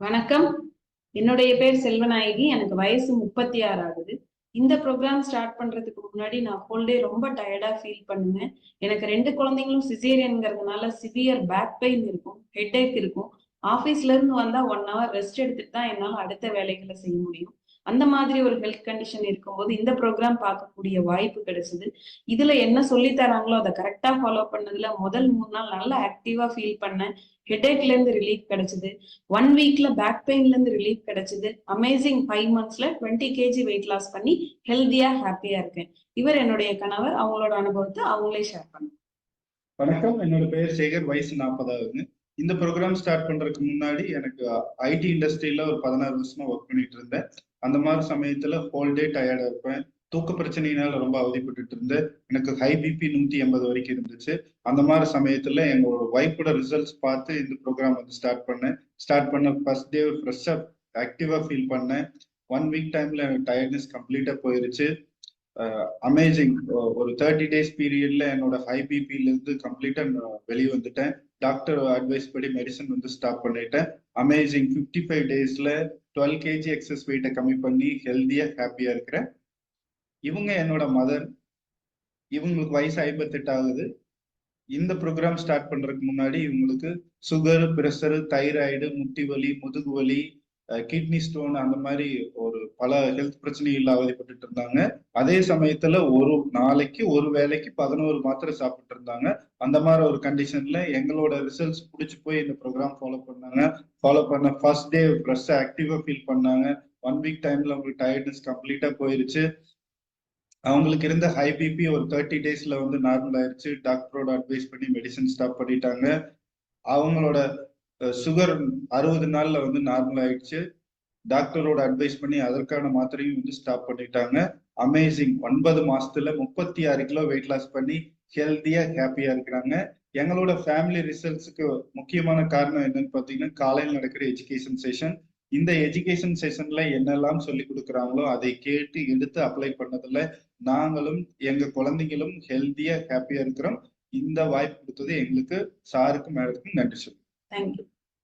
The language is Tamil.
வணக்கம். என்னுடைய பேர் செல்வநாயகி. எனக்கு வயசு 36 ஆகுது. இந்த ப்ரோக்ராம் ஸ்டார்ட் பண்றதுக்கு முன்னாடி நான் ஹோல் டே ரொம்ப டயர்டா ஃபீல் பண்ணுவேன். எனக்கு 2 குழந்தைங்களும் சிசேரியன்ங்கிறதுனால சிவியர் பேக் பெயின் இருக்கும், ஹெட்டேக் இருக்கும். ஆபீஸ்ல இருந்து வந்தா 1 ஹவர் ரெஸ்ட் எடுத்துட்டு தான் என்னால அடுத்த வேலைகளை செய்ய முடியும். அந்த மாதிரி ஒரு ஹெல்த் கண்டிஷன் இருக்கும்போது இந்த ப்ரோக்ராம் பார்க்கக்கூடிய வாய்ப்பு கிடைச்சது. இதுல என்ன சொல்லி தராங்களோ அதை கரெக்டா ஃபாலோ பண்ணதுல முதல் 3 நாள் நல்லா ஆக்டிவா ஃபீல் பண்ணேன். ஹெட்டேக்ல இருந்து ரிலீஃப் கிடைச்சது. 1 வீக்ல பேக் பெயின்ல இருந்து ரிலீஃப் கிடைச்சது. அமேசிங் 5 மந்த்ஸ்ல 20 கேஜி வெயிட் லாஸ் பண்ணி ஹெல்தியா ஹாப்பியா இருக்கேன். இவர் என்னுடைய கணவர். அவங்களோட அனுபவத்தை அவங்களே ஷேர் பண்ணுங்க. வணக்கம், என்னோட பேர் சேகர். வயசு 40 ஆகுது. இந்த ப்ரோக்ராம் ஸ்டார்ட் பண்றதுக்கு முன்னாடி எனக்கு ஐடி இண்டஸ்ட்ரியில ஒரு 16 வருஷமா ஒர்க் பண்ணிட்டு இருந்தேன். அந்த மாதிரி சமயத்துல ஹோல் டே டயர்டா இருப்பேன். தூக்க பிரச்சனையினால ரொம்ப அவதிப்பட்டு இருந்தேன். எனக்கு ஹை பிபி 180 வரைக்கும் இருந்துச்சு. அந்த மாதிரி சமயத்துல எங்களோட ஒய்ஃபோட ரிசல்ட்ஸ் பார்த்து இந்த ப்ரோக்ராம் வந்து ஸ்டார்ட் பண்ண ஃபர்ஸ்ட் டே ஃப்ரெஷ்ஷா ஆக்டிவா ஃபீல் பண்ணேன். 1 வீக் டைம்ல எனக்கு டயர்ட்னஸ் கம்ப்ளீட்டா போயிருச்சு. அமேசிங். ஒரு 30 டேஸ் பீரியட்ல என்னோட ஹை பிபில இருந்து கம்ப்ளீட்டா வெளியே வந்துட்டேன். டாக்டர் அட்வைஸ் படி மெடிசன் வந்து ஸ்டாப் பண்ணிட்டேன். அமேசிங் 55 டேஸ்ல 12 கேஜி எக்ஸஸ் வெயிட்டை கம்மி பண்ணி ஹெல்தியா ஹாப்பியா இருக்கிறேன். இவங்க என்னோட மதர். இவங்களுக்கு வயசு 58 ஆகுது. இந்த ப்ரோக்ராம் ஸ்டார்ட் பண்றதுக்கு முன்னாடி இவங்களுக்கு சுகர், பிரஷர், தைராய்டு, முட்டி வலி, முதுகு வலி, கிட்னி ஸ்டோன் அந்த மாதிரி ஒரு பல ஹெல்த் பிரச்சனைகள் அவதிப்பட்டு இருந்தாங்க. அதே சமயத்துல ஒரு நாளைக்கு ஒரு வேளைக்கு 11 மாத்திரை சாப்பிட்டு இருந்தாங்க. அந்த மாதிரி ஒரு கண்டிஷன்ல எங்களோட ரிசல்ட்ஸ் பிடிச்சி போய் இந்த ப்ரோக்ராம் ஃபாலோ பண்ண ஃபர்ஸ்ட் டே ஃப்ரெஷ்ஷா ஆக்டிவா ஃபீல் பண்ணாங்க. 1 வீக் டைம்ல அவங்களுக்கு டயர்ட்னஸ் கம்ப்ளீட்டா போயிருச்சு. அவங்களுக்கு இருந்த ஹை பிபி ஒரு 30 டேஸ்ல வந்து நார்மல் ஆயிருச்சு. டாக்டரோட அட்வைஸ் பண்ணி மெடிசன் ஸ்டாப் பண்ணிட்டாங்க. அவங்களோட சுகர் 60 நாள்ல வந்து நார்மல் ஆயிடுச்சு. டாக்டரோட அட்வைஸ் பண்ணி அதற்கான மாத்திரையும் வந்து ஸ்டாப் பண்ணிட்டாங்க. அமேசிங். 9 மாசத்துல 36 கிலோ வெயிட் லாஸ் பண்ணி ஹெல்த்தியா ஹாப்பியா இருக்கிறாங்க. எங்களோட ஃபேமிலி ரிசல்ட்ஸுக்கு முக்கியமான காரணம் என்னன்னு பாத்தீங்கன்னா, காலையில் நடக்கிற எஜுகேஷன் செஷன். இந்த எஜுகேஷன் செஷன்ல என்னெல்லாம் சொல்லி கொடுக்குறாங்களோ அதை கேட்டு எடுத்து அப்ளை பண்ணதுல நாங்களும் எங்க குழந்தைங்களும் ஹெல்த்தியா ஹாப்பியா இருக்கிறோம். இந்த வாய்ப்பு கொடுத்தது எங்களுக்கு, சாருக்கும் மேடத்துக்கும் நன்றி சொல்லுங்க. தேங்க்யூ.